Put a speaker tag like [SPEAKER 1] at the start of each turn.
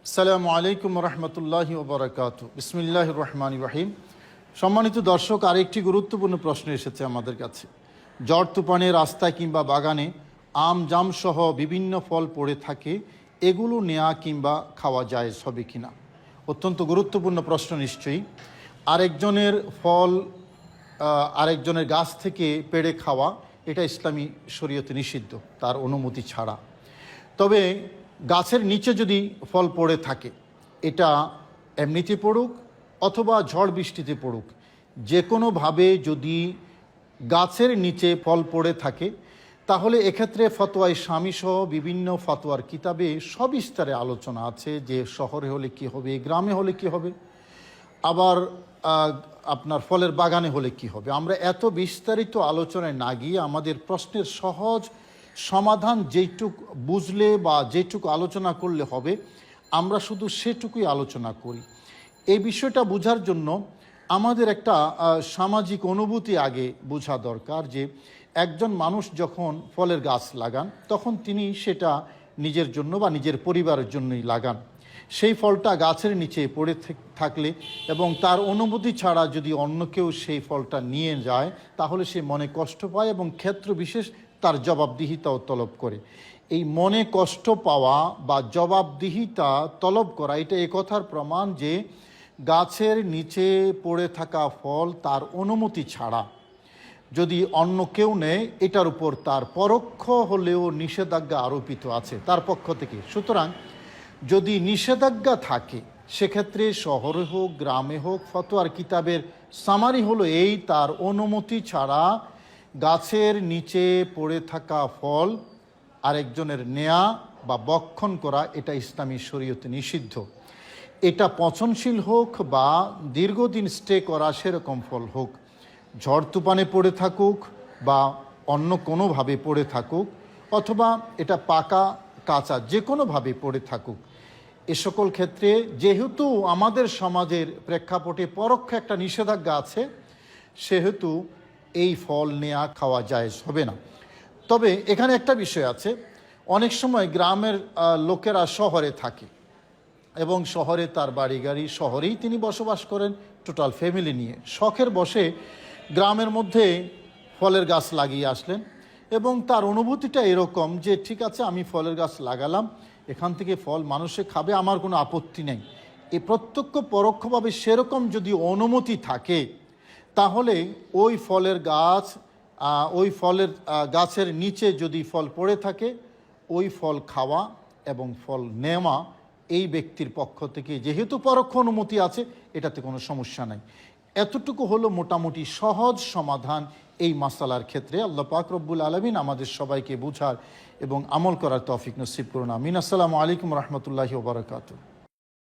[SPEAKER 1] আসসালামু আলাইকুম রহমতুল্লাহি ওবরাকাতু। বিসমিল্লাহির রহমানির রহিম। সম্মানিত দর্শক, আরেকটি গুরুত্বপূর্ণ প্রশ্ন এসেছে আমাদের কাছে। ঝড় তুফানে রাস্তায় কিংবা বাগানে আম জাম সহ বিভিন্ন ফল পড়ে থাকে, এগুলো নেওয়া কিংবা খাওয়া যায় হবে কিনা। অত্যন্ত গুরুত্বপূর্ণ প্রশ্ন নিশ্চয়ই। আরেকজনের ফল আরেকজনের গাছ থেকে পেড়ে খাওয়া, এটা ইসলামী শরীয়তে নিষিদ্ধ, তার অনুমতি ছাড়া। তবে গাছের নিচে যদি ফল পড়ে থাকে, এটা এমনিতে পড়ুক অথবা ঝড় বৃষ্টিতে পড়ুক, যে কোনোভাবে যদি গাছের নিচে ফল পড়ে থাকে, তাহলে এক্ষেত্রে ফতোয়ায় স্বামী সহ বিভিন্ন ফতোয়ার কিতাবে সবিস্তারে আলোচনা আছে যে শহরে হলে কি হবে, গ্রামে হলে কি হবে, আবার আপনার ফলের বাগানে হলে কি হবে। আমরা এত বিস্তারিত আলোচনায় না গিয়ে আমাদের প্রশ্নের সহজ সমাধান যেটুক বুঝলে বা যেটুকু আলোচনা করলে হবে, আমরা শুধু সেটুকুই আলোচনা করি। এই বিষয়টা বোঝার জন্য আমাদের একটা সামাজিক অনুভূতি আগে বোঝা দরকার যে একজন মানুষ যখন ফলের গাছ লাগান, তখন তিনি সেটা নিজের জন্য বা নিজের পরিবারের জন্যই লাগান। সেই ফলটা গাছের নিচে পড়ে থাকলে এবং তার অনুমতি ছাড়া যদি অন্য কেউ সেই ফলটা নিয়ে যায়, তাহলে সে মনে কষ্ট পায় এবং ক্ষেত্র বিশেষ তার জবাবদিহিতাও তলব করে। এই মনে কষ্ট পাওয়া বা জবাবদিহিতা তলব করা, এটা এ কথার প্রমাণ যে গাছের নিচে পড়ে থাকা ফল তার অনুমতি ছাড়া যদি অন্য কেউ নেয়, এটার উপর তার পরোক্ষ হলেও নিষেধাজ্ঞা আরোপিত আছে তার পক্ষ থেকে। সুতরাং যদি নিষেধাজ্ঞা থাকে, সেক্ষেত্রে শহরে হোক গ্রামে হোক, ফতোয়ার কিতাবের সামারি হলো এই: তার অনুমতি ছাড়া গাছের নিচে পড়ে থাকা ফল আরেকজনের নেয়া বা বক্ষণ করা, এটা ইসলামী শরীয়তে নিষিদ্ধ। এটা পচনশীল হোক বা দীর্ঘদিন স্টে করা সেরকম ফল হোক, ঝড় তুফানে পড়ে থাকুক বা অন্য কোনোভাবে পড়ে থাকুক, অথবা এটা পাকা কাঁচা যে কোনোভাবে পড়ে থাকুক, এ সকল ক্ষেত্রে যেহেতু আমাদের সমাজের প্রেক্ষাপটে পরোক্ষ একটা নিষেধাজ্ঞা আছে, সেহেতু এই ফল নেয়া খাওয়া জায়েজ হবে না। তবে এখানে একটা বিষয় আছে, অনেক সময় গ্রামের লোকেরা শহরে থাকে এবং শহরে তার বাড়ি গাড়ি, শহরেই তিনি বসবাস করেন টোটাল ফ্যামিলি নিয়ে, শখের বসে গ্রামের মধ্যে ফলের গাছ লাগিয়ে আসলেন এবং তার অনুভূতিটা এরকম যে ঠিক আছে, আমি ফলের গাছ লাগালাম, এখান থেকে ফল মানুষে খাবে, আমার কোনো আপত্তি নেই। এই প্রত্যক্ষ পরোক্ষভাবে সেরকম যদি অনুমতি থাকে, তাহলে ওই ফলের গাছের নিচে যদি ফল পড়ে থাকে, ওই ফল খাওয়া এবং ফল নেওয়া এই ব্যক্তির পক্ষ থেকে যেহেতু পরোক্ষ অনুমতি আছে, এটাতে কোনো সমস্যা নাই। এতটুকু হলো মোটামুটি সহজ সমাধান এই মাসালার ক্ষেত্রে। আল্লাহ পাক রব্বুল আলামিন আমাদের সবাইকে বুঝার এবং আমল করার তৌফিক নসিব করুন। আমিন। আসসালামু আলাইকুম রহমতুল্লাহি ওয়া বারাকাতুহু।